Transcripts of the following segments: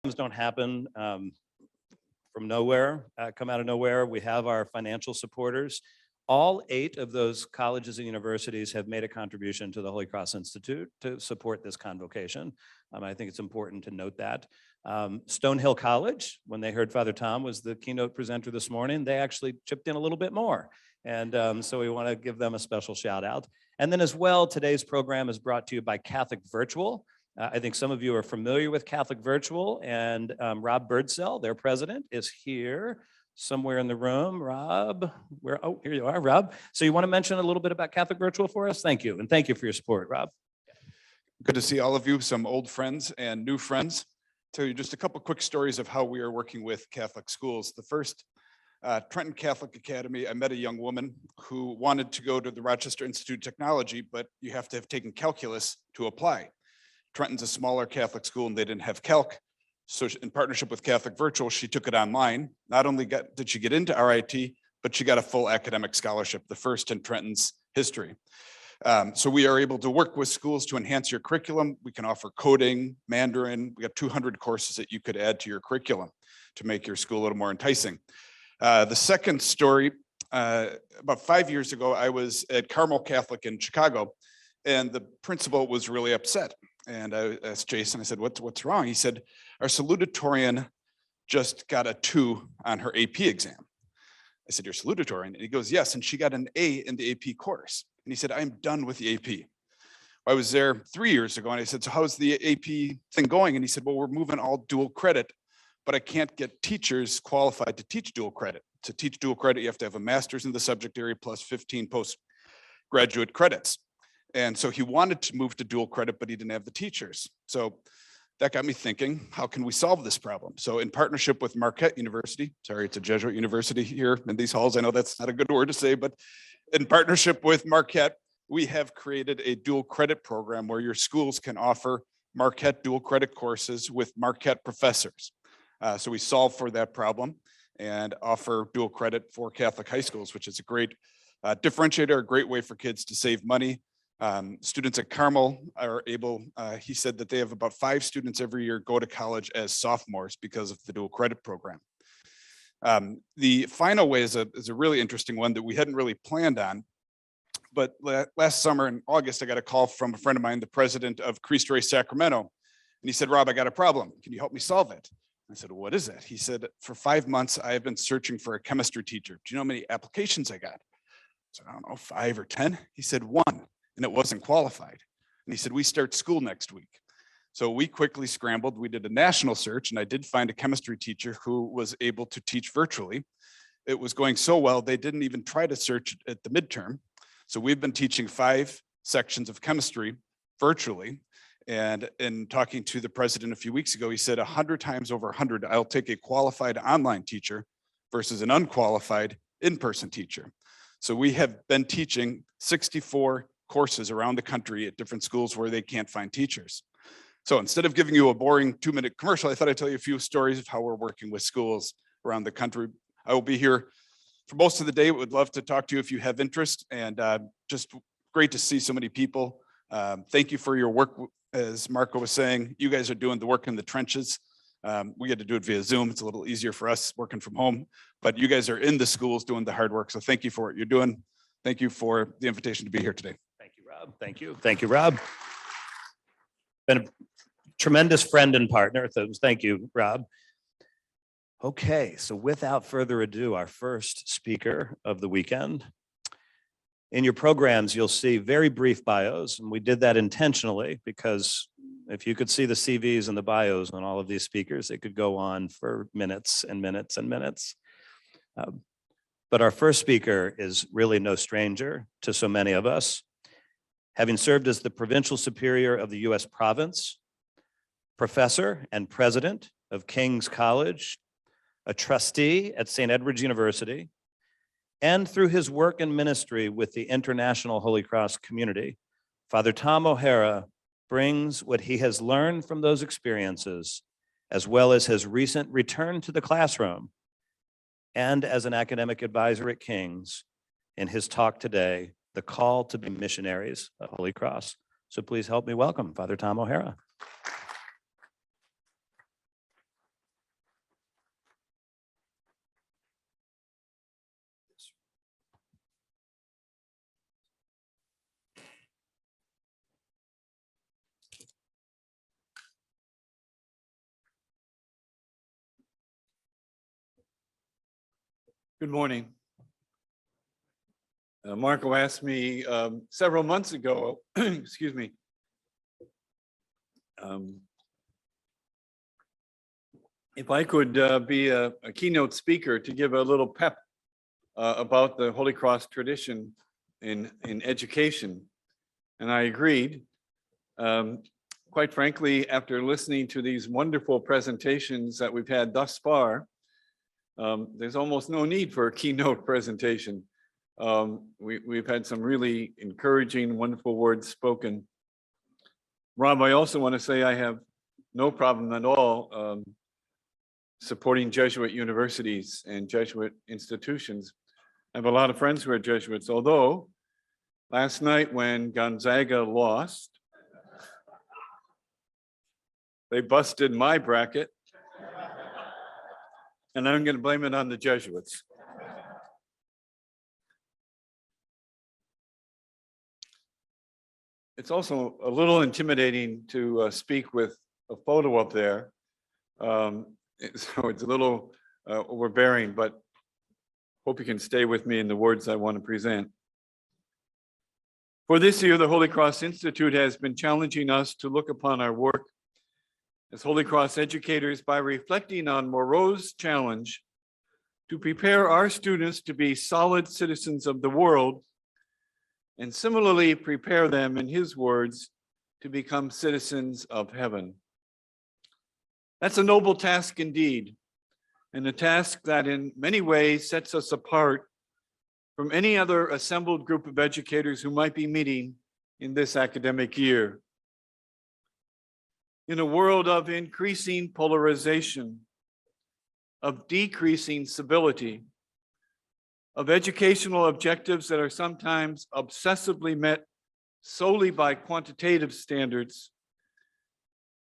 don't happen from nowhere, come out of nowhere. We have our financial supporters. All 8 of those colleges and universities have made a contribution to the Holy Cross Institute to support this convocation. I think it's important to note that. Stonehill College, when they heard Father Tom was the keynote presenter this morning, they actually chipped in a little bit more. And so we want to give them a special shout out. And then as well, today's program is brought to you by Catholic Virtual. I think some of you are familiar with Catholic Virtual, and Rob Birdsell, their president, is here somewhere in the room. Rob, oh, here you are, Rob. So you want to mention a little bit about Catholic Virtual for us? Thank you, and thank you for your support, Rob. Good to see all of you, some old friends and new friends. Tell you just a couple quick stories of how we are working with Catholic schools. The first, Trenton Catholic Academy, I met a young woman who wanted to go to the Rochester Institute of Technology, but you have to have taken calculus to apply. Trenton's a smaller Catholic school and they didn't have calc. So in partnership with Catholic Virtual, she took it online. Not only did she get into RIT, but she got a full academic scholarship, the first in Trenton's history. So we are able to work with schools to enhance your curriculum. We can offer coding, Mandarin. We got 200 courses that you could add to your curriculum to make your school a little more enticing. The second story, about 5 years ago, I was at Carmel Catholic in Chicago, and the principal was really upset. And I asked Jason, I said, what's wrong? He said, our salutatorian just got a 2 on her AP exam. I said, your salutatorian? And he goes, yes, and she got an A in the AP course. And he said, I'm done with the AP. I was there 3 years ago, and I said, so how's the AP thing going? And he said, well, we're moving all dual credit, but I can't get teachers qualified to teach dual credit. To teach dual credit, you have to have a master's in the subject area plus 15 postgraduate credits. And so he wanted to move to dual credit, but he didn't have the teachers. So that got me thinking, how can we solve this problem? So in partnership with Marquette University, sorry, it's a Jesuit university here in these halls. I know that's not a good word to say, but in partnership with Marquette, we have created a dual credit program where your schools can offer Marquette dual credit courses with Marquette professors. So we solve for that problem and offer dual credit for Catholic high schools, which is a great differentiator, a great way for kids to save money. Students at Carmel are able, he said that they have about 5 students every year go to college as sophomores because of the dual credit program. The final way is a really interesting one that we hadn't really planned on. But last summer in August, I got a call from a friend of mine, the president of Cristo Rey Sacramento. And he said, Rob, I got a problem. Can you help me solve it? I said, what is it? He said, for 5 months, I have been searching for a chemistry teacher. Do you know how many applications I got? I said, I don't know, 5 or 10. He said, 1. And it wasn't qualified. And he said, we start school next week. So we quickly scrambled. We did a national search, and I did find a chemistry teacher who was able to teach virtually. It was going so well, they didn't even try to search at the midterm. So we've been teaching 5 sections of chemistry virtually. And in talking to the president a few weeks ago, he said 100 times over 100, I'll take a qualified online teacher versus an unqualified in-person teacher. So we have been teaching 64 courses around the country at different schools where they can't find teachers. So instead of giving you a boring 2-minute commercial, I thought I'd tell you a few stories of how we're working with schools around the country. I will be here for most of the day. Would love to talk to you if you have interest, and just great to see so many people. Thank you for your work. As Marco was saying, you guys are doing the work in the trenches. We get to do it via Zoom. It's a little easier for us working from home, but you guys are in the schools doing the hard work. So thank you for what you're doing. Thank you for the invitation to be here today. Thank you, Rob. Thank you. Thank you, Rob. Been a tremendous friend and partner. So thank you, Rob. Okay, so without further ado, our first speaker of the weekend. In your programs, you'll see very brief bios, and we did that intentionally because if you could see the CVs and the bios on all of these speakers, it could go on for minutes and minutes and minutes. But our first speaker is really no stranger to so many of us. Having served as the Provincial Superior of the U.S. Province, Professor and President of King's College, a Trustee at St. Edward's University, and through his work and ministry with the International Holy Cross community, Father Tom O'Hara brings what he has learned from those experiences, as well as his recent return to the classroom, and as an academic advisor at King's, in his talk today, The Call to be Missionaries of Holy Cross. So please help me welcome Father Tom O'Hara. Good morning. Marco asked me several months ago, excuse me, if I could be a keynote speaker to give a little pep about the Holy Cross tradition in education. And I agreed. Quite frankly, after listening to these wonderful presentations that we've had thus far, there's almost no need for a keynote presentation. We've had some really encouraging, wonderful words spoken. Rob, I also want to say I have no problem at all supporting Jesuit universities and Jesuit institutions. I have a lot of friends who are Jesuits, although last night when Gonzaga lost, they busted my bracket, and I'm going to blame it on the Jesuits. It's also a little intimidating to speak with a photo up there. So it's a little overbearing, but hope you can stay with me in the words I want to present. For this year, the Holy Cross Institute has been challenging us to look upon our work as Holy Cross educators by reflecting on Moreau's challenge to prepare our students to be solid citizens of the world, and similarly prepare them, in his words, to become citizens of heaven. That's a noble task indeed, and a task that in many ways sets us apart from any other assembled group of educators who might be meeting in this academic year. In a world of increasing polarization, of decreasing civility, of educational objectives that are sometimes obsessively met solely by quantitative standards,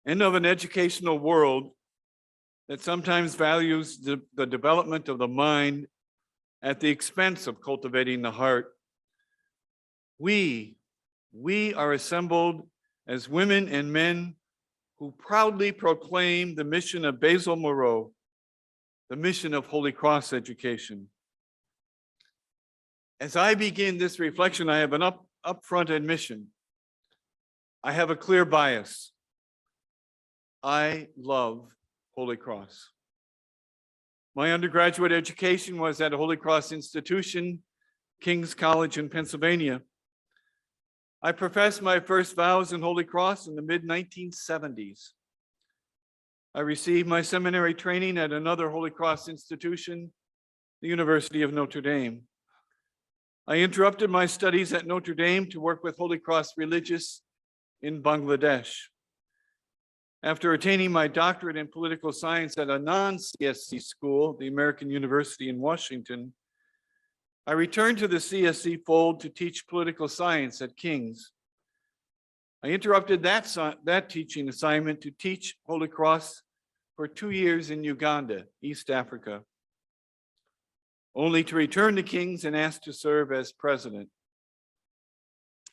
and of an educational world that sometimes values the development of the mind at the expense of cultivating the heart, we are assembled as women and men who proudly proclaim the mission of Basil Moreau, the mission of Holy Cross education. As I begin this reflection, I have an upfront admission. I have a clear bias. I love Holy Cross. My undergraduate education was at a Holy Cross institution, King's College in Pennsylvania. I professed my first vows in Holy Cross in the mid-1970s. I received my seminary training at another Holy Cross institution, the University of Notre Dame. I interrupted my studies at Notre Dame to work with Holy Cross religious in Bangladesh. After attaining my doctorate in political science at a non-C.S.C. school, the American University in Washington, I returned to the C.S.C. fold to teach political science at King's. I interrupted that teaching assignment to teach Holy Cross for 2 years in Uganda, East Africa, only to return to King's and asked to serve as president.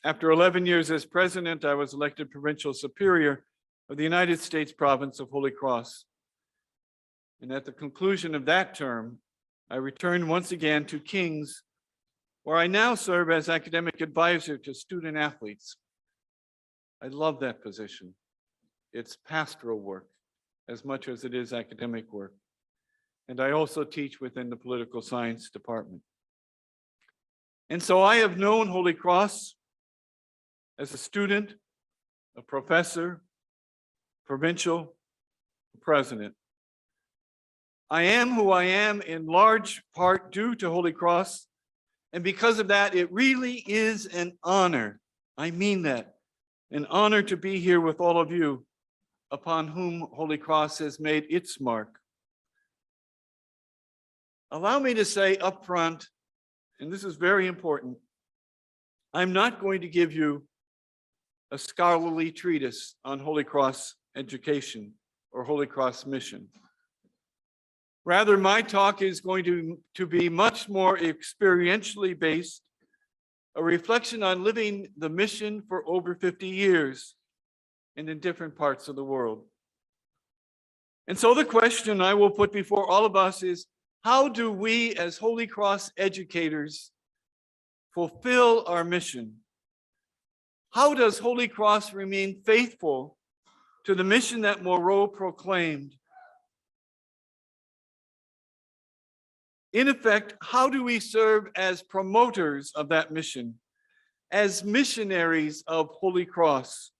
After 11 years as president, I was elected Provincial Superior of the United States province of Holy Cross. And at the conclusion of that term, I returned once again to King's, where I now serve as academic advisor to student athletes. I love that position. It's pastoral work as much as it is academic work. And I also teach within the political science department. And so I have known Holy Cross as a student, a professor, provincial, president. I am who I am in large part due to Holy Cross, and because of that, it really is an honor. I mean that, an honor to be here with all of you upon whom Holy Cross has made its mark. Allow me to say up front, and this is very important, I'm not going to give you a scholarly treatise on Holy Cross education or Holy Cross mission. Rather, my talk is going to be much more experientially based, a reflection on living the mission for over 50 years and in different parts of the world. And so the question I will put before all of us is, How do we as Holy Cross educators fulfill our mission? How does Holy Cross remain faithful to the mission that Moreau proclaimed? In effect, how do we serve as promoters of that mission, as missionaries of Holy Cross?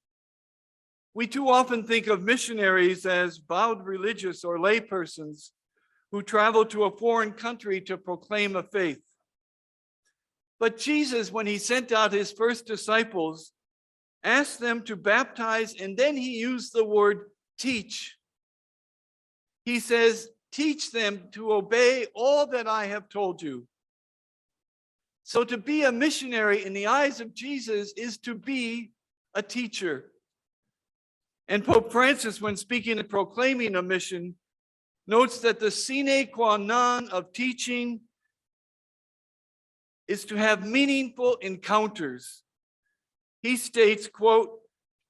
We too often think of missionaries as vowed religious or laypersons who travel to a foreign country to proclaim a faith. But Jesus, when he sent out his first disciples, asked them to baptize, and then he used the word teach. He says, teach them to obey all that I have told you. So to be a missionary in the eyes of Jesus is to be a teacher. And Pope Francis, when speaking and proclaiming a mission, notes that the sine qua non of teaching is to have meaningful encounters. He states, quote,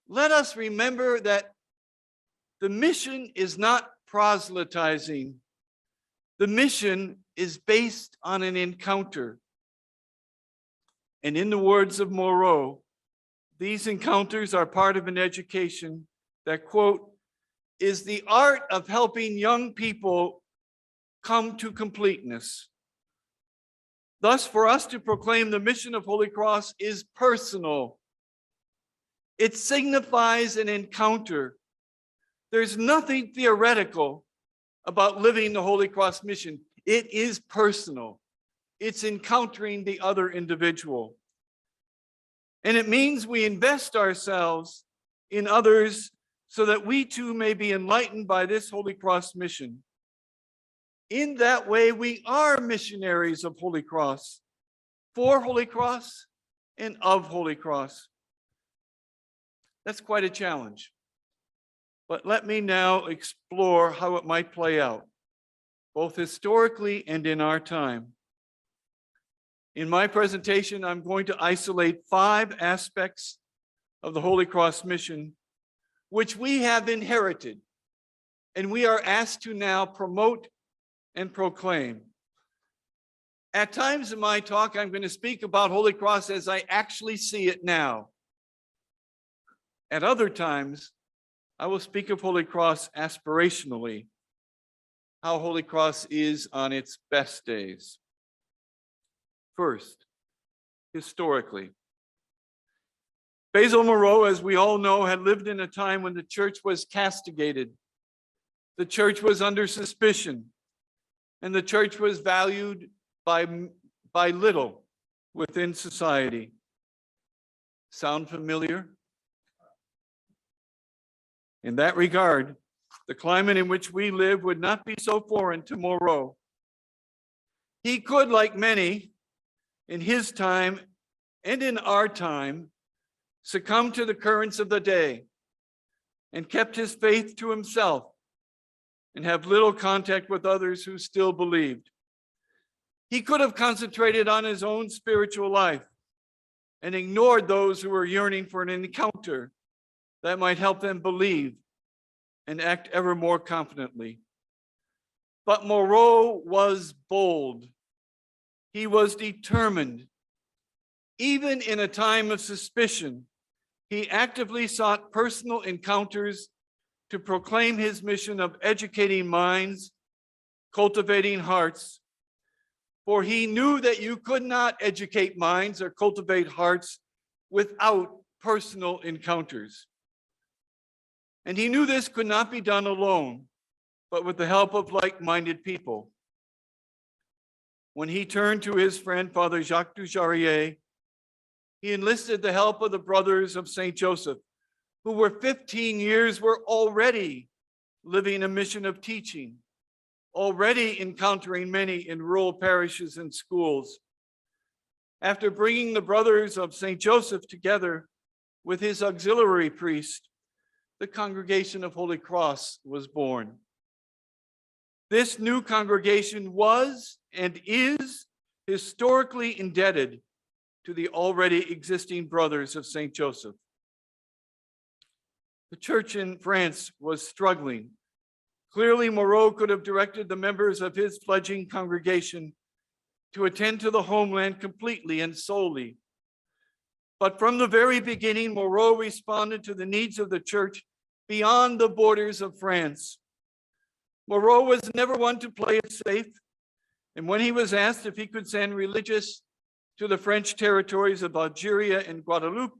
let us remember that the mission is not proselytizing. The mission is based on an encounter. And in the words of Moreau, these encounters are part of an education that, quote, is the art of helping young people come to completeness. Thus, for us to proclaim the mission of Holy Cross is personal. It signifies an encounter. There's nothing theoretical about living the Holy Cross mission. It is personal. It's encountering the other individual. And it means we invest ourselves in others so that we too may be enlightened by this Holy Cross mission. In that way, we are missionaries of Holy Cross, for Holy Cross and of Holy Cross. That's quite a challenge. But let me now explore how it might play out, both historically and in our time. In my presentation, I'm going to isolate 5 aspects of the Holy Cross mission, which we have inherited, and we are asked to now promote and proclaim. At times in my talk, I'm going to speak about Holy Cross as I actually see it now. At other times, I will speak of Holy Cross aspirationally, how Holy Cross is on its best days. First, historically. Basil Moreau, as we all know, had lived in a time when the church was castigated. The church was under suspicion, and the church was valued by little within society. Sound familiar? In that regard, the climate in which we live would not be so foreign to Moreau. He could, like many in his time and in our time, succumb to the currents of the day and kept his faith to himself and have little contact with others who still believed. He could have concentrated on his own spiritual life and ignored those who were yearning for an encounter that might help them believe and act ever more confidently. But Moreau was bold. He was determined. Even in a time of suspicion, he actively sought personal encounters to proclaim his mission of educating minds, cultivating hearts, for he knew that you could not educate minds or cultivate hearts without personal encounters. And he knew this could not be done alone, but with the help of like-minded people. When he turned to his friend, Father Jacques Dujarier, he enlisted the help of the brothers of St. Joseph, who were 15 years were already living a mission of teaching, already encountering many in rural parishes and schools. After bringing the brothers of St. Joseph together with his auxiliary priest, the Congregation of Holy Cross was born. This new congregation was and is historically indebted to the already existing brothers of St. Joseph. The church in France was struggling, Clearly, Moreau could have directed the members of his fledgling congregation to attend to the homeland completely and solely. But from the very beginning, Moreau responded to the needs of the church beyond the borders of France. Moreau was never one to play it safe, and when he was asked if he could send religious to the French territories of Algeria and Guadeloupe,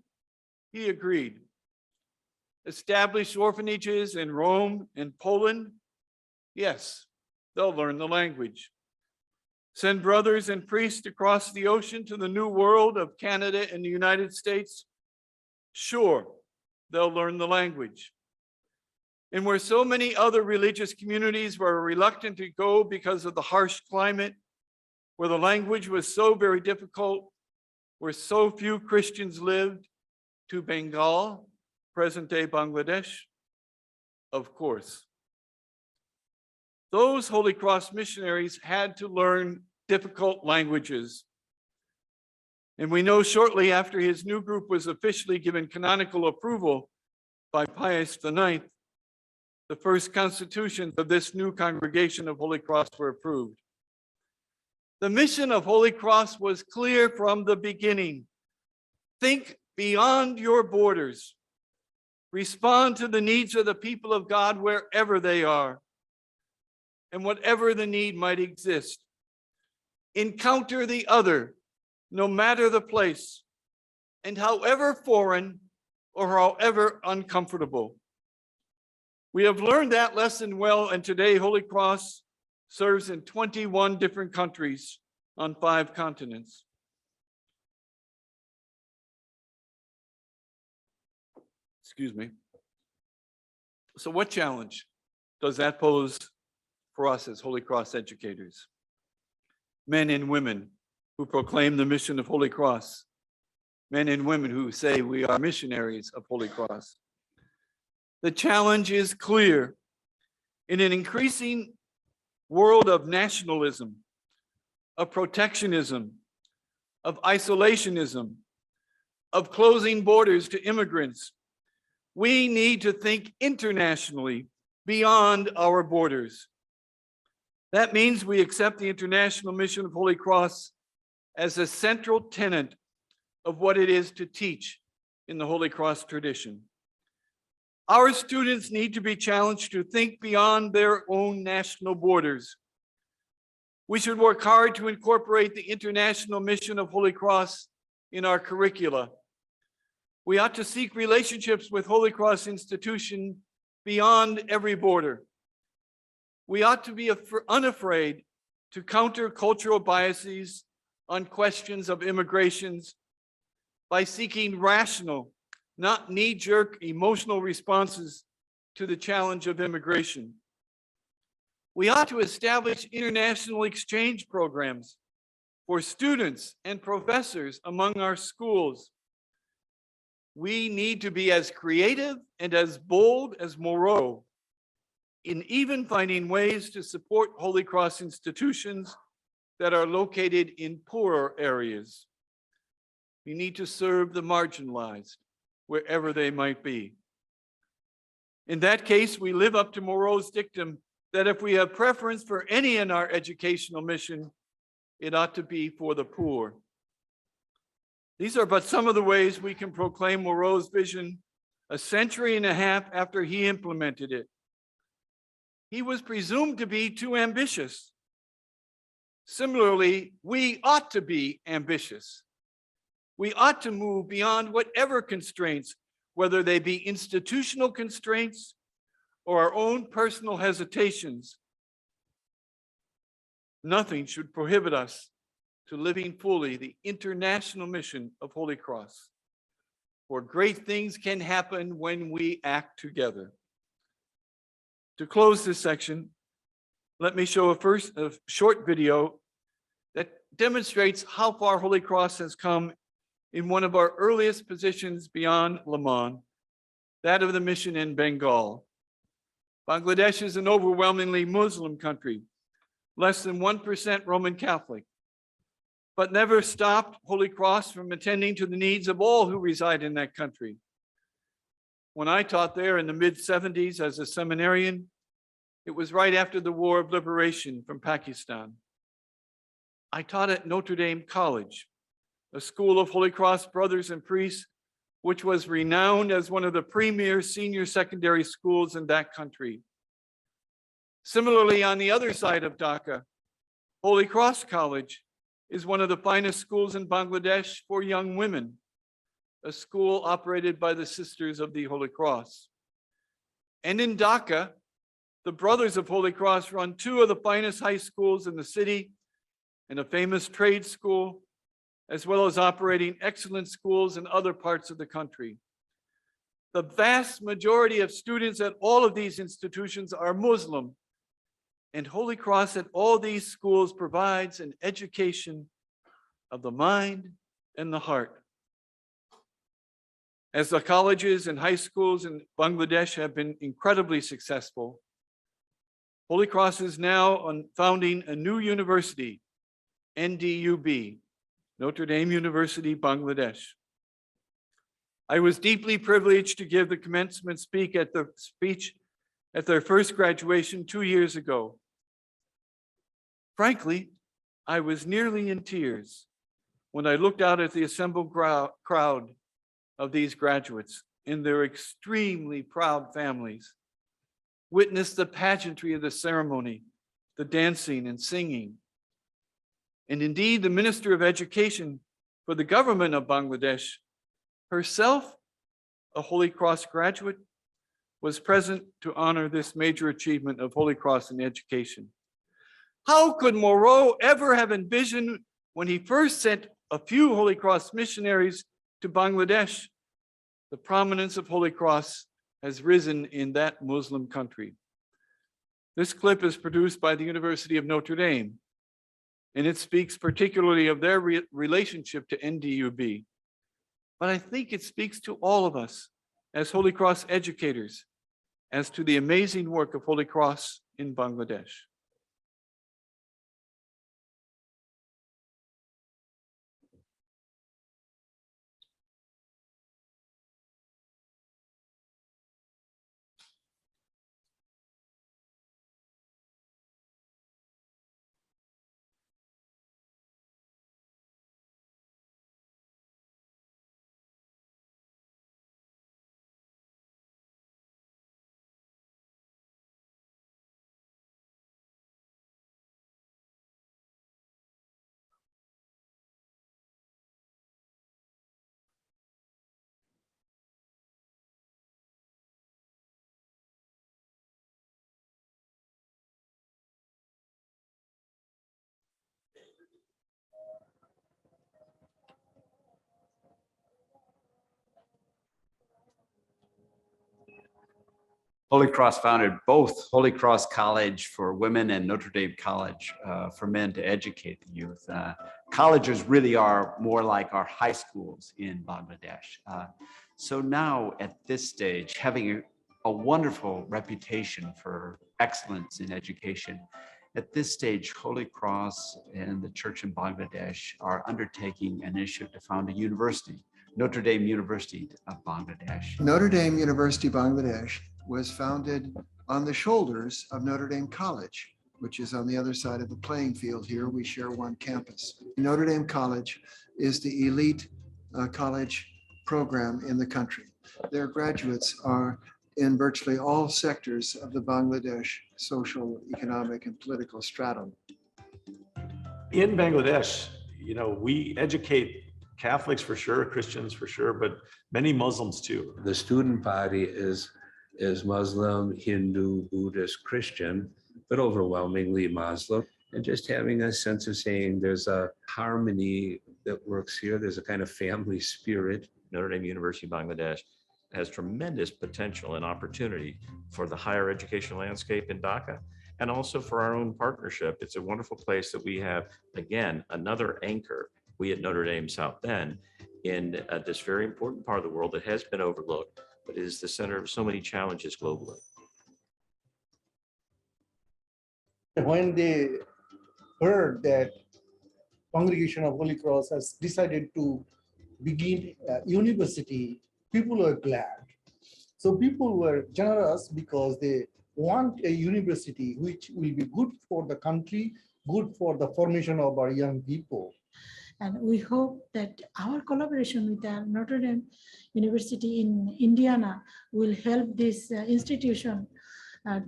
he agreed. Establish orphanages in Rome and Poland? Yes, they'll learn the language. Send brothers and priests across the ocean to the New World of Canada and the United States? Sure, they'll learn the language. And where so many other religious communities were reluctant to go because of the harsh climate, where the language was so very difficult, where so few Christians lived, to Bengal, present-day Bangladesh? Of course. Those Holy Cross missionaries had to learn difficult languages. And we know shortly after his new group was officially given canonical approval by Pius IX, the first constitutions of this new congregation of Holy Cross were approved. The mission of Holy Cross was clear from the beginning. Think beyond your borders. Respond to the needs of the people of God wherever they are and whatever the need might exist. Encounter the other, no matter the place, and however foreign or however uncomfortable. We have learned that lesson well, and today Holy Cross serves in 21 different countries on 5 continents. Excuse me. So what challenge does that pose for us as Holy Cross educators? Men and women who proclaim the mission of Holy Cross. Men and women who say we are missionaries of Holy Cross. The challenge is clear. In an increasing world of nationalism, of protectionism, of isolationism, of closing borders to immigrants, we need to think internationally beyond our borders. That means we accept the international mission of Holy Cross as a central tenet of what it is to teach in the Holy Cross tradition. Our students need to be challenged to think beyond their own national borders. We should work hard to incorporate the international mission of Holy Cross in our curricula. We ought to seek relationships with Holy Cross institutions beyond every border. We ought to be unafraid to counter cultural biases on questions of immigrations by seeking rational, not knee-jerk emotional responses to the challenge of immigration. We ought to establish international exchange programs for students and professors among our schools. We need to be as creative and as bold as Moreau in even finding ways to support Holy Cross institutions that are located in poorer areas. We need to serve the marginalized wherever they might be. In that case, we live up to Moreau's dictum that if we have preference for any in our educational mission, it ought to be for the poor. These are but some of the ways we can proclaim Moreau's vision a century and a half after he implemented it. He was presumed to be too ambitious. Similarly, we ought to be ambitious. We ought to move beyond whatever constraints, whether they be institutional constraints or our own personal hesitations. Nothing should prohibit us to living fully the international mission of Holy Cross. For great things can happen when we act together. To close this section, let me show a short video that demonstrates how far Holy Cross has come in one of our earliest positions beyond Le Mans, that of the mission in Bengal. Bangladesh is an overwhelmingly Muslim country, less than 1% Roman Catholic, but never stopped Holy Cross from attending to the needs of all who reside in that country. When I taught there in the mid-70s as a seminarian, It was right after the War of Liberation from Pakistan. I taught at Notre Dame College, a school of Holy Cross brothers and priests, which was renowned as one of the premier senior secondary schools in that country. Similarly, on the other side of Dhaka, Holy Cross College is one of the finest schools in Bangladesh for young women, a school operated by the Sisters of the Holy Cross. And in Dhaka, the Brothers of Holy Cross run two of the finest high schools in the city and a famous trade school, as well as operating excellent schools in other parts of the country. The vast majority of students at all of these institutions are Muslim, and Holy Cross at all these schools provides an education of the mind and the heart. As the colleges and high schools in Bangladesh have been incredibly successful, Holy Cross is now founding a new university, NDUB, Notre Dame University, Bangladesh. I was deeply privileged to give the commencement speech at their first graduation 2 years ago. Frankly, I was nearly in tears when I looked out at the assembled crowd of these graduates and their extremely proud families, witnessed the pageantry of the ceremony, the dancing and singing. And indeed, the Minister of Education for the government of Bangladesh, herself a Holy Cross graduate, was present to honor this major achievement of Holy Cross in education. How could Moreau ever have envisioned, when he first sent a few Holy Cross missionaries to Bangladesh, the prominence of Holy Cross has risen in that Muslim country? This clip is produced by the University of Notre Dame, and it speaks particularly of their relationship to NDUB. But I think it speaks to all of us as Holy Cross educators as to the amazing work of Holy Cross in Bangladesh. Holy Cross founded both Holy Cross College for women and Notre Dame College for men to educate the youth. Colleges really are more like our high schools in Bangladesh. So now at this stage, having a wonderful reputation for excellence in education, at this stage, Holy Cross and the church in Bangladesh are undertaking an initiative to found a university, Notre Dame University of Bangladesh. Notre Dame University Bangladesh was founded on the shoulders of Notre Dame College, which is on the other side of the playing field here. We share one campus. Notre Dame College is the elite college program in the country. Their graduates are in virtually all sectors of the Bangladesh social, economic, and political stratum. In Bangladesh, you know, we educate Catholics for sure, Christians for sure, but many Muslims too. The student body is Muslim, Hindu, Buddhist, Christian, but overwhelmingly Muslim. And just having a sense of saying there's a harmony that works here. There's a kind of family spirit. Notre Dame University Bangladesh has tremendous potential and opportunity for the higher education landscape in Dhaka and also for our own partnership. It's a wonderful place that we have, again, another anchor, we at Notre Dame South Bend, in this very important part of the world that has been overlooked, but is the center of so many challenges globally. When they heard that Congregation of Holy Cross has decided to begin a university, people were glad. So people were generous because they want a university which will be good for the country, good for the formation of our young people. And we hope that our collaboration with the Notre Dame University in Indiana will help this institution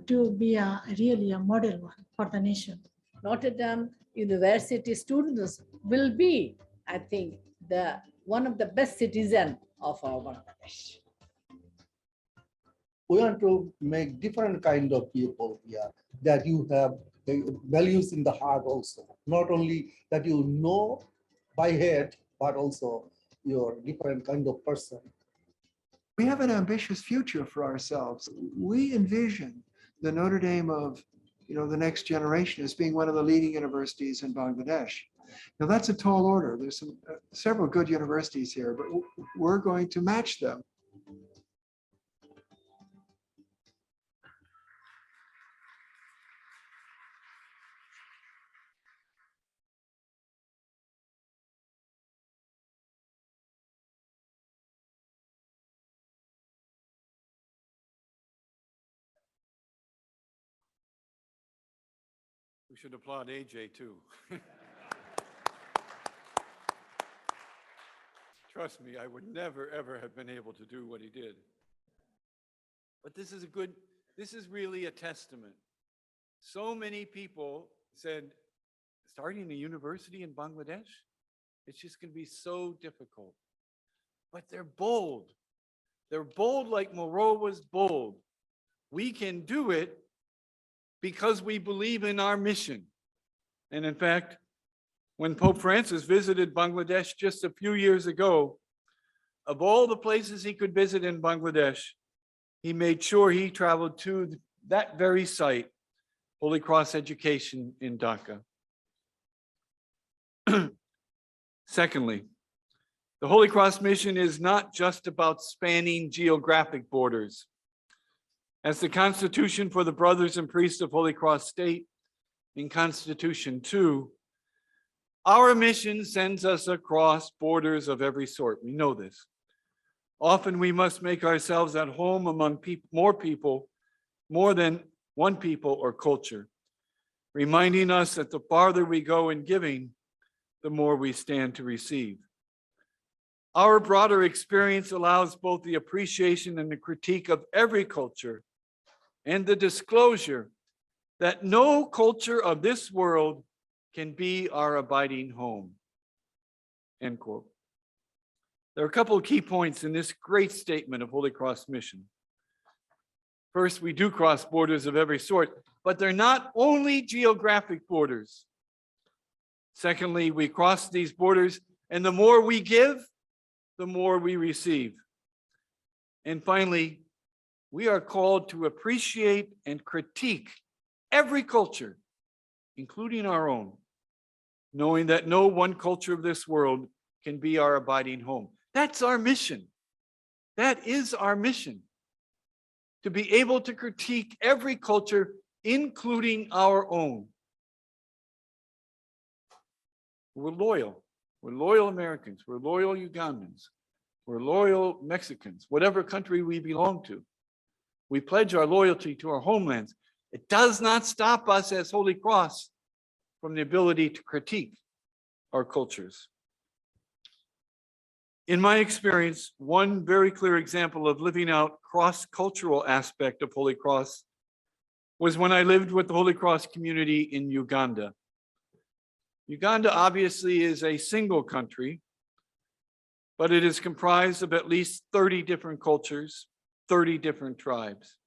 to be really a model one for the nation. Notre Dame University students will be, I think, one of the best citizens of our Bangladesh. We want to make different kind of people here, that you have the values in the heart also, not only that you know by head, but also you're different kind of person. We have an ambitious future for ourselves. We envision the Notre Dame of, the next generation as being one of the leading universities in Bangladesh. Now that's a tall order. There's several good universities here, but we're going to match them. We should applaud AJ too. Trust me, I would never, ever have been able to do what he did. But this is really a testament. So many people said, starting a university in Bangladesh, it's just going to be so difficult. But they're bold. They're bold like Moreau was bold. We can do it because we believe in our mission. And in fact, when Pope Francis visited Bangladesh just a few years ago, of all the places he could visit in Bangladesh, he made sure he traveled to that very site, Holy Cross Education in Dhaka. Secondly, the Holy Cross mission is not just about spanning geographic borders. As the Constitution for the Brothers and Priests of Holy Cross state in Constitution 2, our mission sends us across borders of every sort. We know this. Often we must make ourselves at home among more than one people or culture, reminding us that the farther we go in giving, the more we stand to receive. Our broader experience allows both the appreciation and the critique of every culture, and the disclosure that no culture of this world can be our abiding home. End quote. There are a couple of key points in this great statement of Holy Cross mission. First, we do cross borders of every sort, but they're not only geographic borders. Secondly, we cross these borders, and the more we give, the more we receive. And finally, we are called to appreciate and critique every culture, including our own, knowing that no one culture of this world can be our abiding home. That's our mission. That is our mission, to be able to critique every culture, including our own. We're loyal. We're loyal Americans. We're loyal Ugandans. We're loyal Mexicans, whatever country we belong to. We pledge our loyalty to our homelands. It does not stop us as Holy Cross from the ability to critique our cultures. In my experience, one very clear example of living out cross-cultural aspect of Holy Cross was when I lived with the Holy Cross community in Uganda. Uganda obviously is a single country, but it is comprised of at least 30 different cultures, 30 different tribes.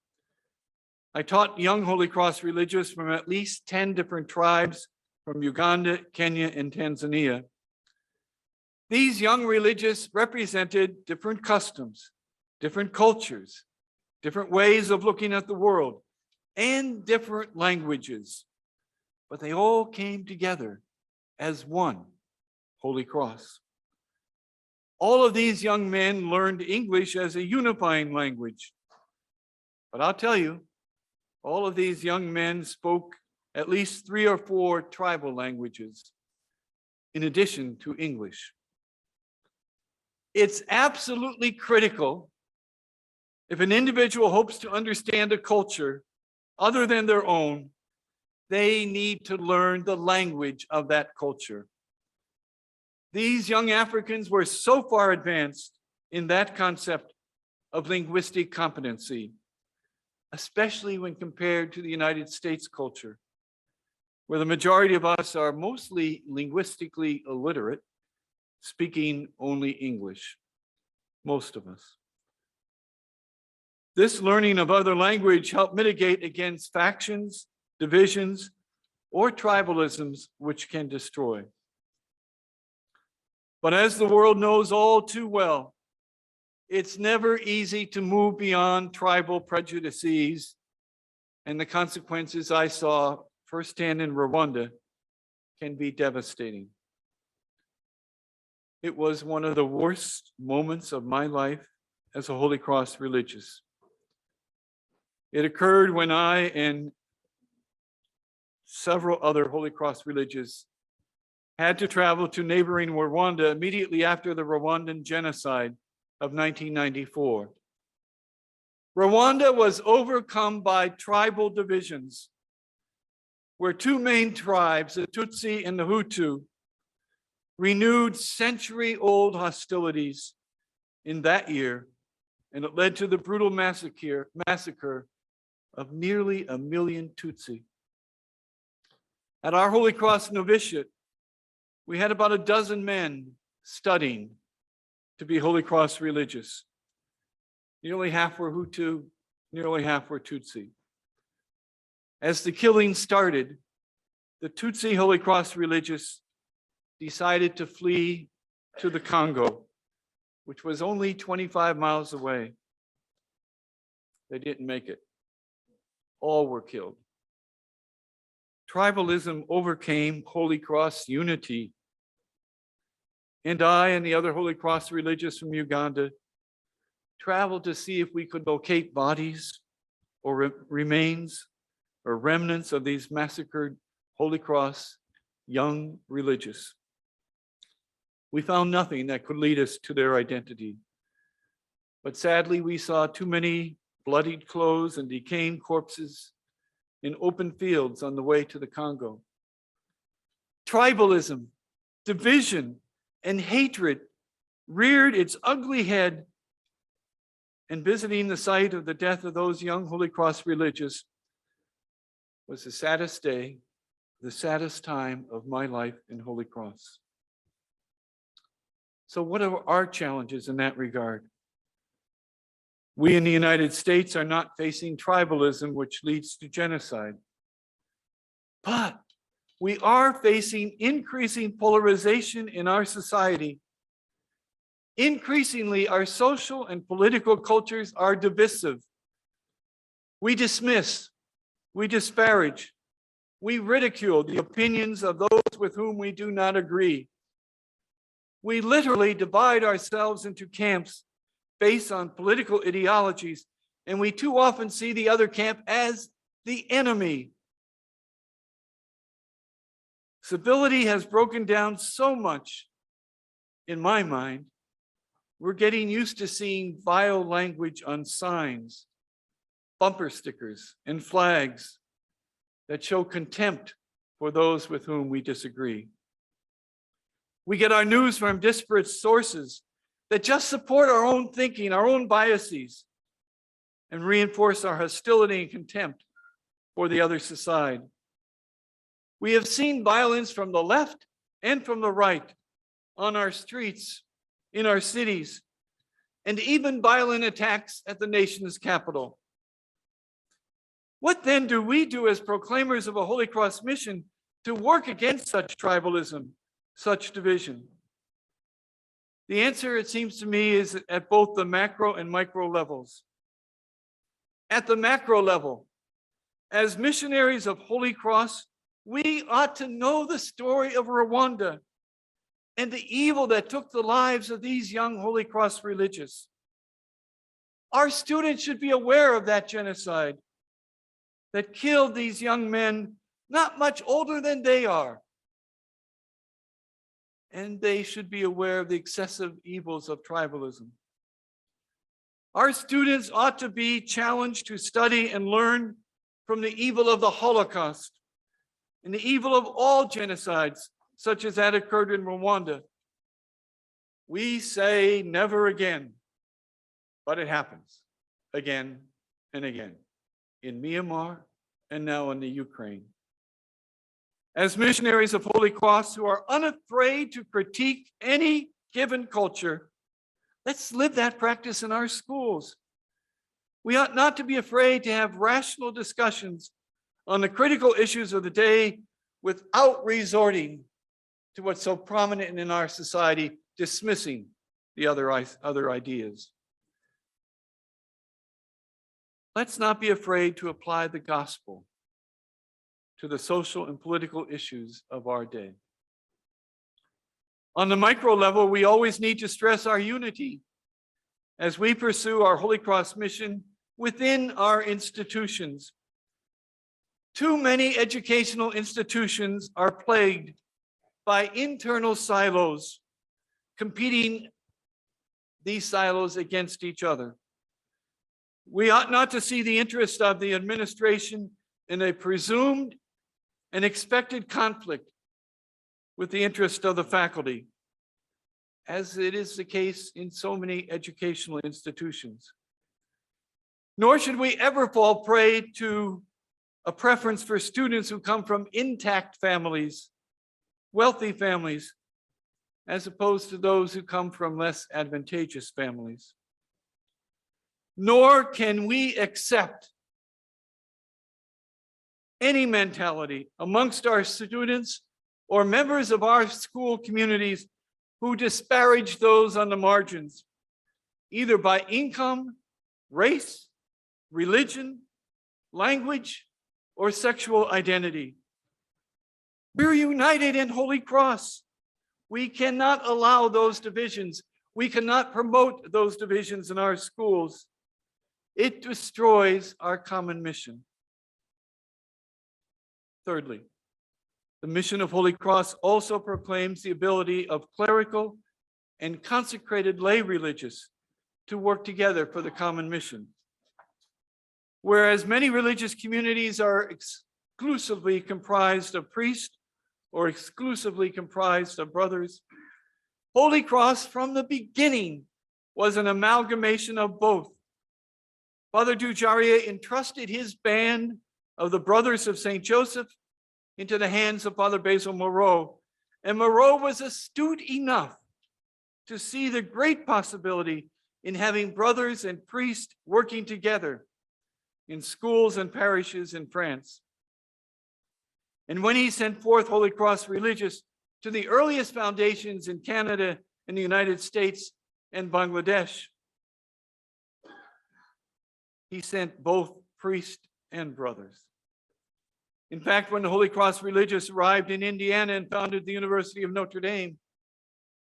I taught young Holy Cross religious from at least 10 different tribes from Uganda, Kenya, and Tanzania. These young religious represented different customs, different cultures, different ways of looking at the world, and different languages. But they all came together as one Holy Cross. All of these young men learned English as a unifying language. But I'll tell you, all of these young men spoke at least 3 or 4 tribal languages in addition to English. It's absolutely critical, if an individual hopes to understand a culture, other than their own, they need to learn the language of that culture. These young Africans were so far advanced in that concept of linguistic competency, especially when compared to the United States culture, where the majority of us are mostly linguistically illiterate, speaking only English, most of us. This learning of other language helped mitigate against factions, divisions, or tribalisms which can destroy. But as the world knows all too well, it's never easy to move beyond tribal prejudices, and the consequences I saw firsthand in Rwanda can be devastating. It was one of the worst moments of my life as a Holy Cross religious. It occurred when I and several other Holy Cross religious had to travel to neighboring Rwanda immediately after the Rwandan genocide of 1994. Rwanda was overcome by tribal divisions, where two main tribes, the Tutsi and the Hutu, renewed century-old hostilities in that year, and it led to the brutal massacre of nearly 1 million Tutsi. At our Holy Cross novitiate, we had about a dozen men studying to be Holy Cross religious. Nearly half were Hutu, nearly half were Tutsi. As the killing started, the Tutsi Holy Cross religious decided to flee to the Congo, which was only 25 miles away. They didn't make it. All were killed. Tribalism overcame Holy Cross unity. And I and the other Holy Cross religious from Uganda traveled to see if we could locate bodies or remains or remnants of these massacred Holy Cross young religious. We found nothing that could lead us to their identity. But sadly, we saw too many bloodied clothes and decaying corpses in open fields on the way to the Congo. Tribalism, division, and hatred reared its ugly head, and visiting the site of the death of those young Holy Cross religious was the saddest day, the saddest time of my life in Holy Cross. So what are our challenges in that regard? We in the United States are not facing tribalism, which leads to genocide. But we are facing increasing polarization in our society. Increasingly, our social and political cultures are divisive. We dismiss, we disparage, we ridicule the opinions of those with whom we do not agree. We literally divide ourselves into camps based on political ideologies, and we too often see the other camp as the enemy. Civility has broken down so much, in my mind, we're getting used to seeing vile language on signs, bumper stickers, and flags that show contempt for those with whom we disagree. We get our news from disparate sources that just support our own thinking, our own biases, and reinforce our hostility and contempt for the other side. We have seen violence from the left and from the right on our streets, in our cities, and even violent attacks at the nation's capital. What then do we do as proclaimers of a Holy Cross mission to work against such tribalism, such division? The answer, it seems to me, is at both the macro and micro levels. At the macro level, as missionaries of Holy Cross, we ought to know the story of Rwanda and the evil that took the lives of these young Holy Cross religious. Our students should be aware of that genocide that killed these young men not much older than they are. And they should be aware of the excessive evils of tribalism. Our students ought to be challenged to study and learn from the evil of the Holocaust and the evil of all genocides, such as that occurred in Rwanda. We say never again, but it happens again and again in Myanmar and now in the Ukraine. As missionaries of Holy Cross who are unafraid to critique any given culture, let's live that practice in our schools. We ought not to be afraid to have rational discussions on the critical issues of the day without resorting to what's so prominent in our society, dismissing the other ideas. Let's not be afraid to apply the gospel to the social and political issues of our day. On the micro level, we always need to stress our unity as we pursue our Holy Cross mission within our institutions. Too many educational institutions are plagued by internal silos, competing these silos against each other. We ought not to see the interest of the administration in a presumed and expected conflict with the interest of the faculty, as it is the case in so many educational institutions. Nor should we ever fall prey to a preference for students who come from intact families, wealthy families, as opposed to those who come from less advantageous families. Nor can we accept any mentality amongst our students or members of our school communities who disparage those on the margins, either by income, race, religion, language, or sexual identity. We're united in Holy Cross. We cannot allow those divisions. We cannot promote those divisions in our schools. It destroys our common mission. Thirdly, the mission of Holy Cross also proclaims the ability of clerical and consecrated lay religious to work together for the common mission. Whereas many religious communities are exclusively comprised of priests or exclusively comprised of brothers, Holy Cross from the beginning was an amalgamation of both. Father Dujaria entrusted his band of the Brothers of St. Joseph into the hands of Father Basil Moreau, and Moreau was astute enough to see the great possibility in having brothers and priests working together in schools and parishes in France. And when he sent forth Holy Cross religious to the earliest foundations in Canada and the United States and Bangladesh, he sent both priests and brothers. In fact, when the Holy Cross religious arrived in Indiana and founded the University of Notre Dame,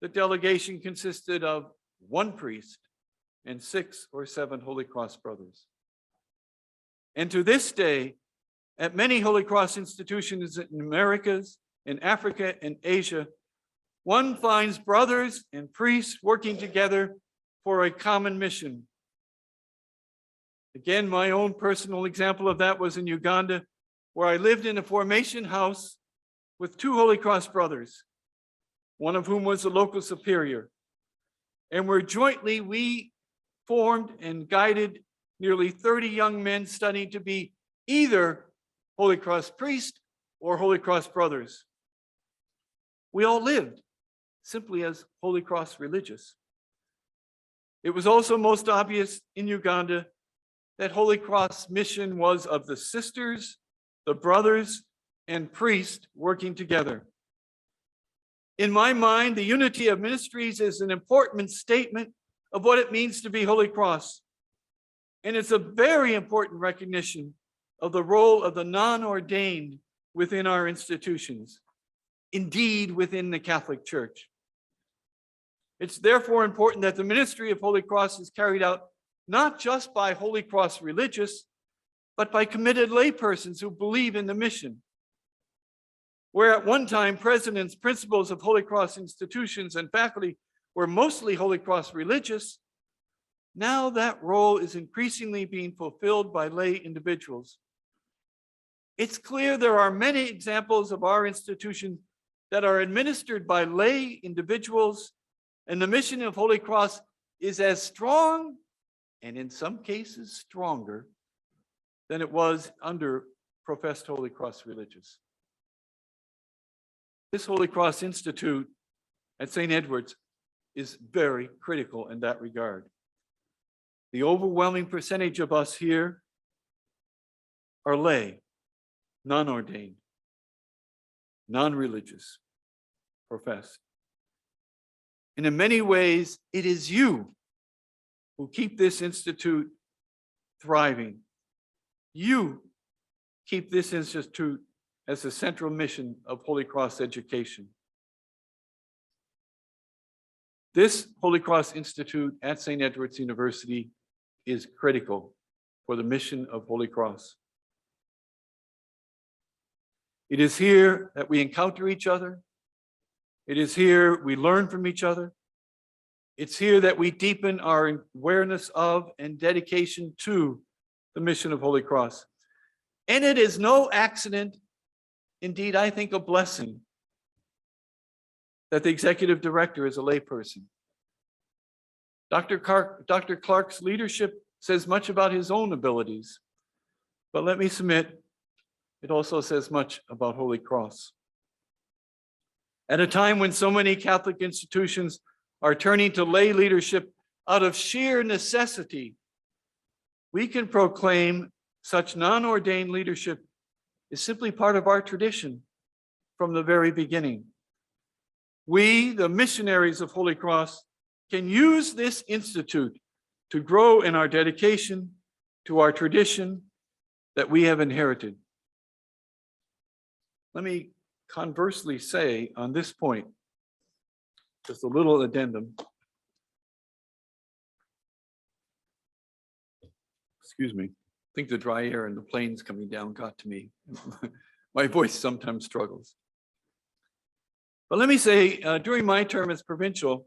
the delegation consisted of one priest and 6 or 7 Holy Cross brothers. And to this day, at many Holy Cross institutions in Americas, in Africa, and Asia, one finds brothers and priests working together for a common mission. Again, my own personal example of that was in Uganda, where I lived in a formation house with 2 Holy Cross brothers, one of whom was the local superior. And where jointly we formed and guided nearly 30 young men studying to be either Holy Cross priests or Holy Cross brothers. We all lived simply as Holy Cross religious. It was also most obvious in Uganda that Holy Cross mission was of the sisters, the brothers, and priests working together. In my mind, the unity of ministries is an important statement of what it means to be Holy Cross. And it's a very important recognition of the role of the non-ordained within our institutions, indeed within the Catholic Church. It's therefore important that the ministry of Holy Cross is carried out not just by Holy Cross religious, but by committed laypersons who believe in the mission. Where at one time presidents, principals of Holy Cross institutions, and faculty were mostly Holy Cross religious, now that role is increasingly being fulfilled by lay individuals It's clear there are many examples of our institution that are administered by lay individuals, and the mission of Holy Cross is as strong, and in some cases stronger, than it was under professed Holy Cross religious. This Holy Cross Institute at St. Edward's is very critical in that regard. The overwhelming percentage of us here are lay, non-ordained, non-religious, professed. And in many ways, it is you who keep this institute thriving. You keep this institute as the central mission of Holy Cross education. This Holy Cross Institute at St. Edward's University is critical for the mission of Holy Cross. It is here that we encounter each other. It is here we learn from each other. It's here that we deepen our awareness of and dedication to the mission of Holy Cross. And it is no accident, indeed, I think a blessing, that the executive director is a layperson. Dr. Clark's leadership says much about his own abilities, but let me submit, it also says much about Holy Cross. At a time when so many Catholic institutions are turning to lay leadership out of sheer necessity, we can proclaim such non-ordained leadership is simply part of our tradition from the very beginning. We, the missionaries of Holy Cross, can use this institute to grow in our dedication to our tradition that we have inherited. Let me conversely say on this point, just a little addendum. Excuse me. I think the dry air and the planes coming down got to me. My voice sometimes struggles. But let me say, during my term as provincial,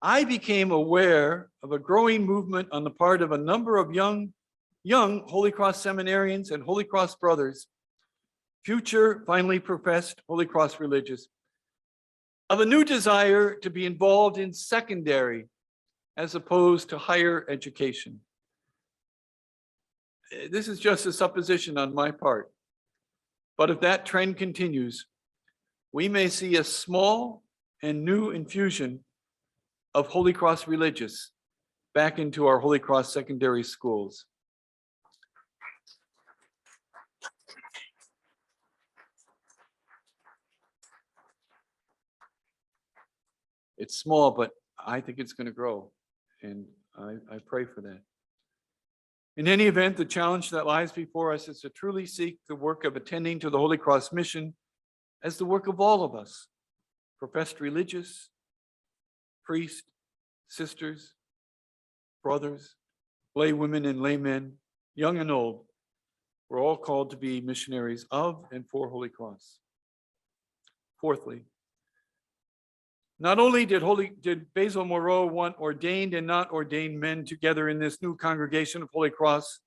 I became aware of a growing movement on the part of a number of young Holy Cross seminarians and Holy Cross brothers, future finally professed Holy Cross religious, of a new desire to be involved in secondary as opposed to higher education. This is just a supposition on my part, but if that trend continues, we may see a small and new infusion of Holy Cross religious back into our Holy Cross secondary schools. It's small, but I think it's going to grow, and I pray for that. In any event, the challenge that lies before us is to truly seek the work of attending to the Holy Cross mission as the work of all of us, professed religious, priests, sisters, brothers, lay women and laymen, young and old. We're all called to be missionaries of and for Holy Cross. Fourthly, not only did Basil Moreau want ordained and not ordained men together in this new congregation of Holy Cross,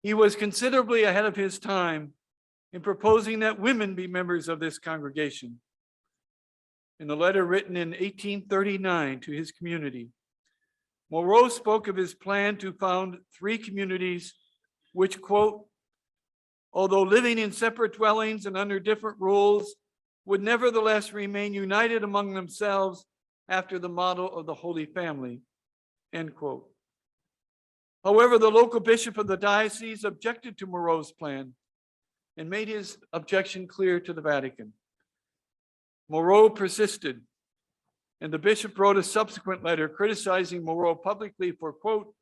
he was considerably ahead of his time in proposing that women be members of this congregation. In a letter written in 1839 to his community, Moreau spoke of his plan to found 3 communities which, quote, although living in separate dwellings and under different rules, would nevertheless remain united among themselves after the model of the Holy Family, end quote. However, the local bishop of the diocese objected to Moreau's plan and made his objection clear to the Vatican. Moreau persisted, and the bishop wrote a subsequent letter criticizing Moreau publicly for, quote,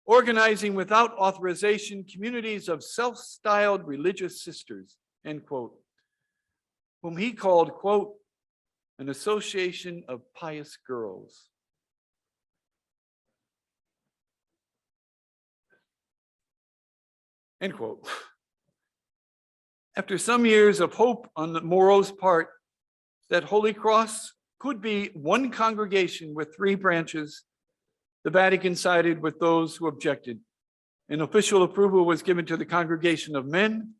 organizing without authorization communities of self-styled religious sisters, end quote, whom he called, quote, an association of pious girls. End quote. After some years of hope on the Moreau's part that Holy Cross could be one congregation with 3 branches, the Vatican sided with those who objected An official approval was given to the congregation of men,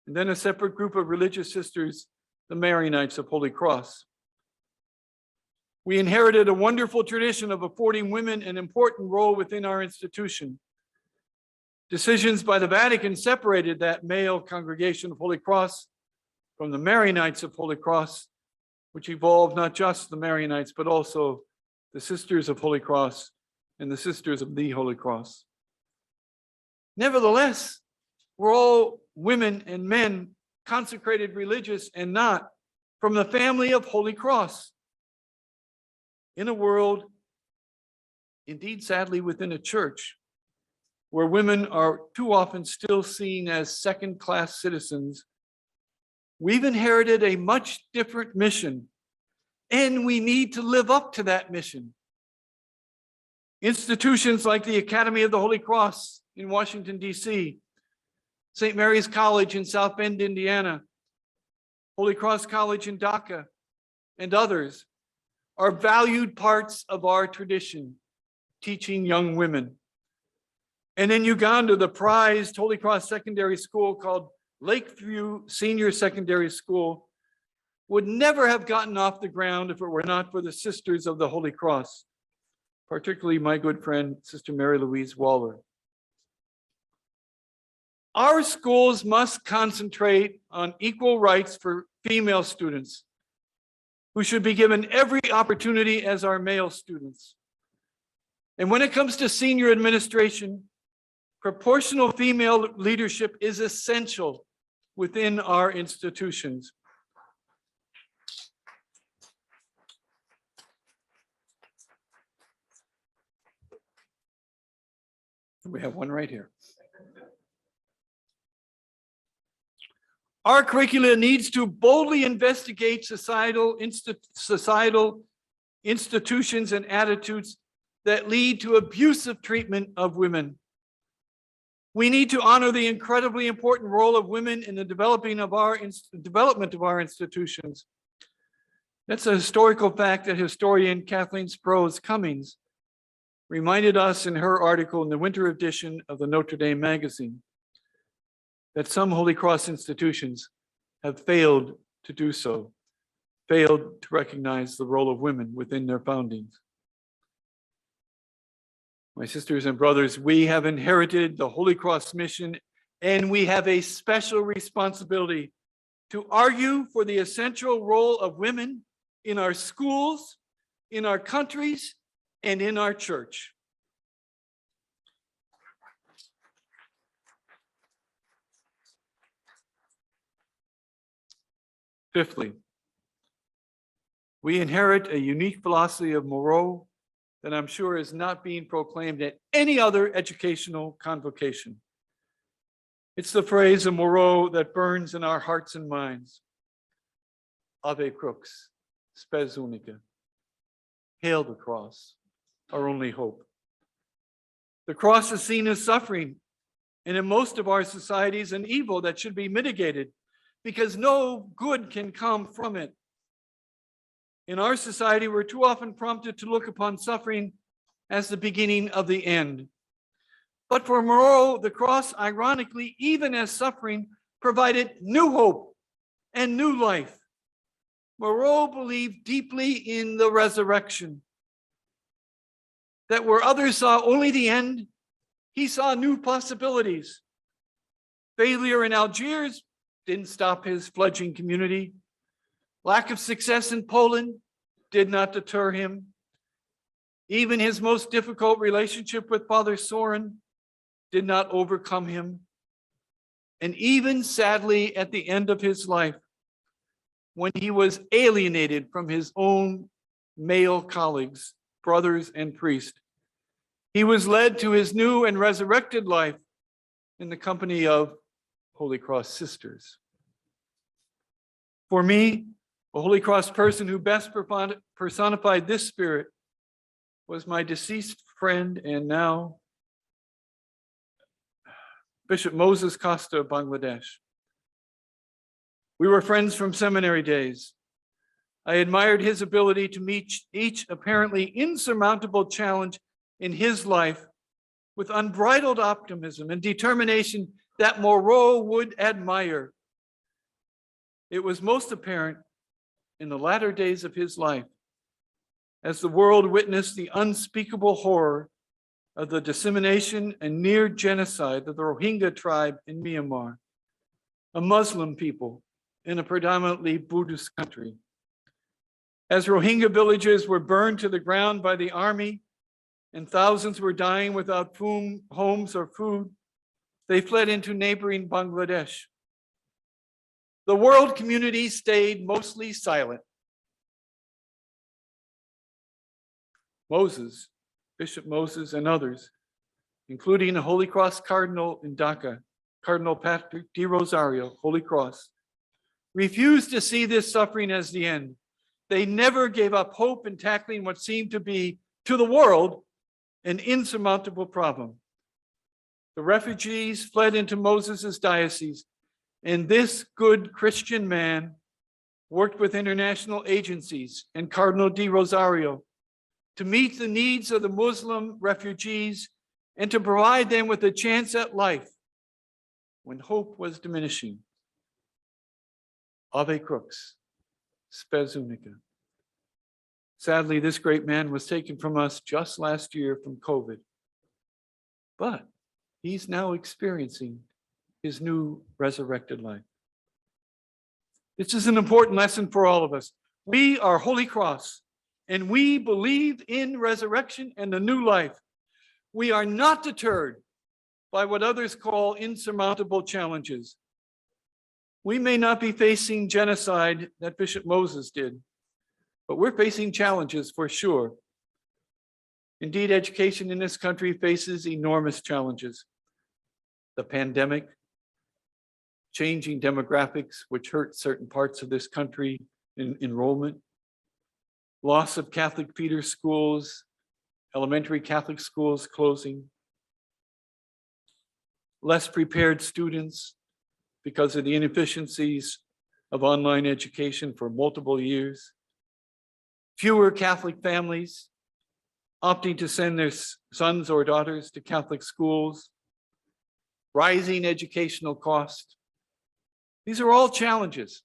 and then a separate group of religious sisters, the Maronites of Holy Cross. We inherited a wonderful tradition of affording women an important role within our institution. Decisions by the Vatican separated that male congregation of Holy Cross from the Maronites of Holy Cross, which evolved not just the Maronites, but also the Sisters of Holy Cross and the Sisters of the Holy Cross. Nevertheless, we're all women and men, consecrated religious and not, from the family of Holy Cross. In a world, indeed sadly within a church, where women are too often still seen as second-class citizens, we've inherited a much different mission, and we need to live up to that mission. Institutions like the Academy of the Holy Cross in Washington, D.C., St. Mary's College in South Bend, Indiana, Holy Cross College in Dhaka, and others are valued parts of our tradition, teaching young women. And in Uganda, the prized Holy Cross Secondary School called Lakeview Senior Secondary School would never have gotten off the ground if it were not for the Sisters of the Holy Cross, particularly my good friend, Sister Mary Louise Waller. Our schools must concentrate on equal rights for female students, who should be given every opportunity as our male students. And when it comes to senior administration, proportional female leadership is essential within our institutions. We have one right here. Our curricula needs to boldly investigate societal institutions and attitudes that lead to abusive treatment of women. We need to honor the incredibly important role of women in the development of our institutions. That's a historical fact that historian Kathleen Sprose Cummings reminded us in her article in the winter edition of the Notre Dame magazine, that some Holy Cross institutions have failed to do so, failed to recognize the role of women within their foundings. My sisters and brothers, we have inherited the Holy Cross mission, and we have a special responsibility to argue for the essential role of women in our schools, in our countries, and in our church. Fifthly, we inherit a unique philosophy of Moreau that I'm sure is not being proclaimed at any other educational convocation. It's the phrase of Moreau that burns in our hearts and minds. Ave Crux, spes unica. Hail the cross, our only hope. The cross is seen as suffering, and in most of our societies, an evil that should be mitigated, because no good can come from it. In our society, we're too often prompted to look upon suffering as the beginning of the end. But for Moreau, the cross, ironically, even as suffering, provided new hope and new life. Moreau believed deeply in the resurrection, that where others saw only the end, he saw new possibilities. Failure in Algiers didn't stop his fledgling community. Lack of success in Poland did not deter him. Even his most difficult relationship with Father Soren did not overcome him. And even sadly, at the end of his life, when he was alienated from his own male colleagues, brothers and priests, he was led to his new and resurrected life in the company of Holy Cross sisters. For me, a Holy Cross person who best personified this spirit was my deceased friend and now Bishop Moses Costa of Bangladesh. We were friends from seminary days. I admired his ability to meet each apparently insurmountable challenge in his life with unbridled optimism and determination that Moreau would admire. It was most apparent in the latter days of his life, as the world witnessed the unspeakable horror of the dissemination and near genocide of the Rohingya tribe in Myanmar, a Muslim people in a predominantly Buddhist country. As Rohingya villages were burned to the ground by the army and thousands were dying without homes or food, they fled into neighboring Bangladesh. The world community stayed mostly silent. Moses, Bishop Moses, and others, including a Holy Cross Cardinal in Dhaka, Cardinal Patrick de Rosario, Holy Cross, refused to see this suffering as the end. They never gave up hope in tackling what seemed to be, to the world, an insurmountable problem. The refugees fled into Moses' diocese, and this good Christian man worked with international agencies and Cardinal de Rosario to meet the needs of the Muslim refugees and to provide them with a chance at life when hope was diminishing. Ave Crux, Spes Unica. Sadly, this great man was taken from us just last year from COVID, but he's now experiencing his new resurrected life. This is an important lesson for all of us. We are Holy Cross, and we believe in resurrection and the new life. We are not deterred by what others call insurmountable challenges. We may not be facing genocide that Bishop Moses did, but we're facing challenges for sure. Indeed, education in this country faces enormous challenges. The pandemic, changing demographics, which hurt certain parts of this country in enrollment, loss of Catholic feeder schools, elementary Catholic schools closing, less prepared students because of the inefficiencies of online education for multiple years, fewer Catholic families opting to send their sons or daughters to Catholic schools, rising educational costs. These are all challenges.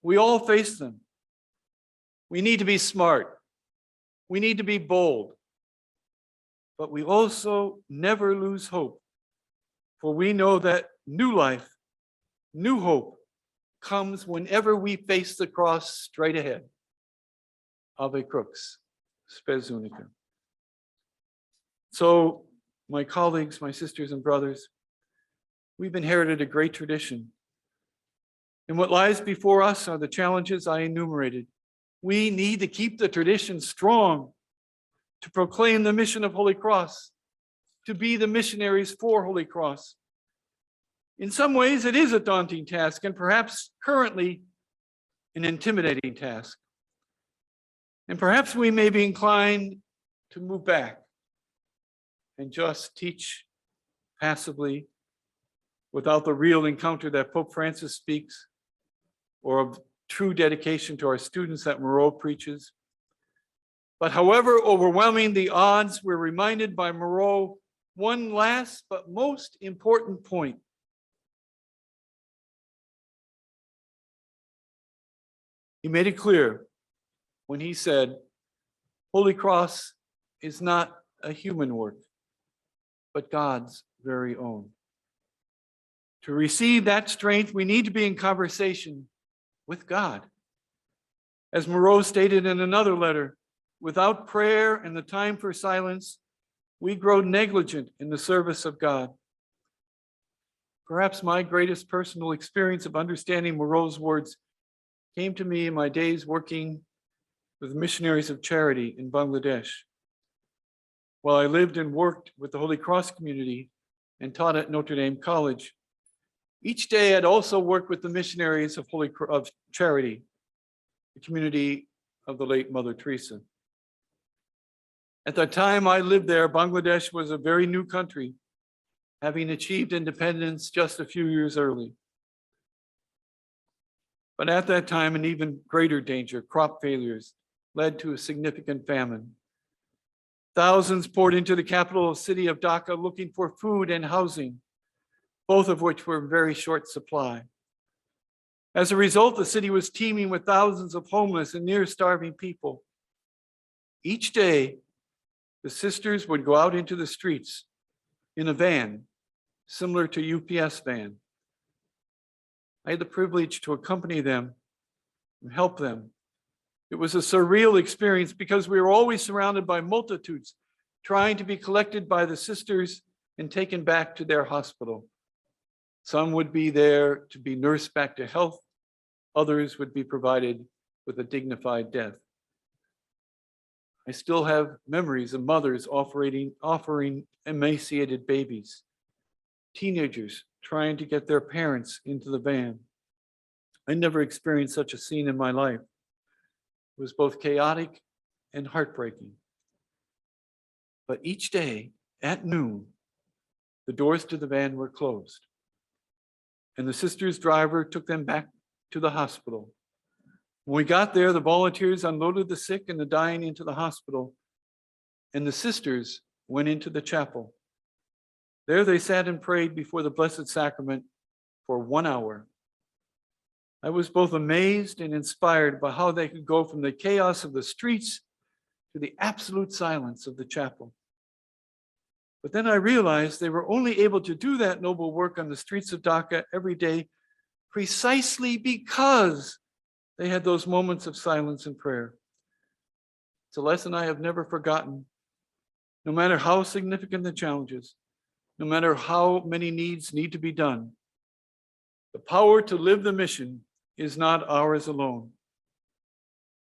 We all face them. We need to be smart. We need to be bold. But we also never lose hope, for we know that new life, new hope comes whenever we face the cross straight ahead. Ave Crux, Spes Unica. So, my colleagues, my sisters and brothers, we've inherited a great tradition. And what lies before us are the challenges I enumerated. We need to keep the tradition strong, to proclaim the mission of Holy Cross, to be the missionaries for Holy Cross. In some ways, it is a daunting task, and perhaps currently an intimidating task. And perhaps we may be inclined to move back and just teach passively without the real encounter that Pope Francis speaks, or of true dedication to our students that Moreau preaches. But however overwhelming the odds, we're reminded by Moreau one last but most important point. He made it clear when he said, Holy Cross is not a human work, but God's very own. To receive that strength, we need to be in conversation with God. As Moreau stated in another letter, without prayer and the time for silence, we grow negligent in the service of God. Perhaps my greatest personal experience of understanding Moreau's words came to me in my days working with Missionaries of Charity in Bangladesh. While I lived and worked with the Holy Cross community and taught at Notre Dame College, each day I'd also worked with the Missionaries of Charity, the community of the late Mother Teresa. At the time I lived there, Bangladesh was a very new country, having achieved independence just a few years early. But at that time, an even greater danger, crop failures, led to a significant famine. Thousands poured into the capital city of Dhaka looking for food and housing, both of which were in very short supply. As a result, the city was teeming with thousands of homeless and near starving people. Each day, the sisters would go out into the streets in a van, similar to UPS van. I had the privilege to accompany them and help them. It was a surreal experience because we were always surrounded by multitudes trying to be collected by the sisters and taken back to their hospital. Some would be there to be nursed back to health. Others would be provided with a dignified death. I still have memories of mothers offering emaciated babies, teenagers trying to get their parents into the van. I never experienced such a scene in my life. It was both chaotic and heartbreaking. But each day at noon, the doors to the van were closed, and the sister's driver took them back to the hospital. When we got there, the volunteers unloaded the sick and the dying into the hospital, and the sisters went into the chapel. There they sat and prayed before the Blessed Sacrament for 1 hour. I was both amazed and inspired by how they could go from the chaos of the streets to the absolute silence of the chapel. But then I realized they were only able to do that noble work on the streets of Dhaka every day precisely because they had those moments of silence and prayer. It's a lesson I have never forgotten. No matter how significant the challenges, no matter how many needs need to be done, the power to live the mission is not ours alone.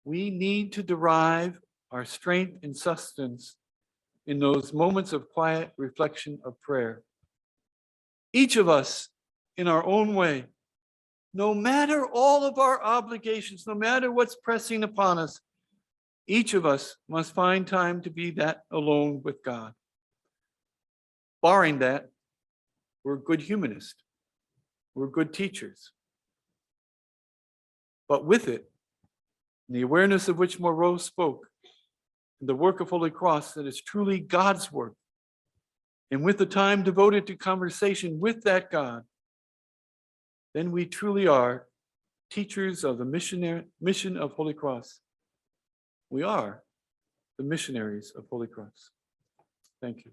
We need to derive our strength and sustenance in those moments of quiet reflection of prayer. Each of us, in our own way, no matter all of our obligations, no matter what's pressing upon us, each of us must find time to be that alone with God. Barring that, we're good humanists. We're good teachers. But with it, the awareness of which Moreau spoke, and the work of Holy Cross that is truly God's work, and with the time devoted to conversation with that God, then we truly are teachers of the mission of Holy Cross. We are the missionaries of Holy Cross. Thank you.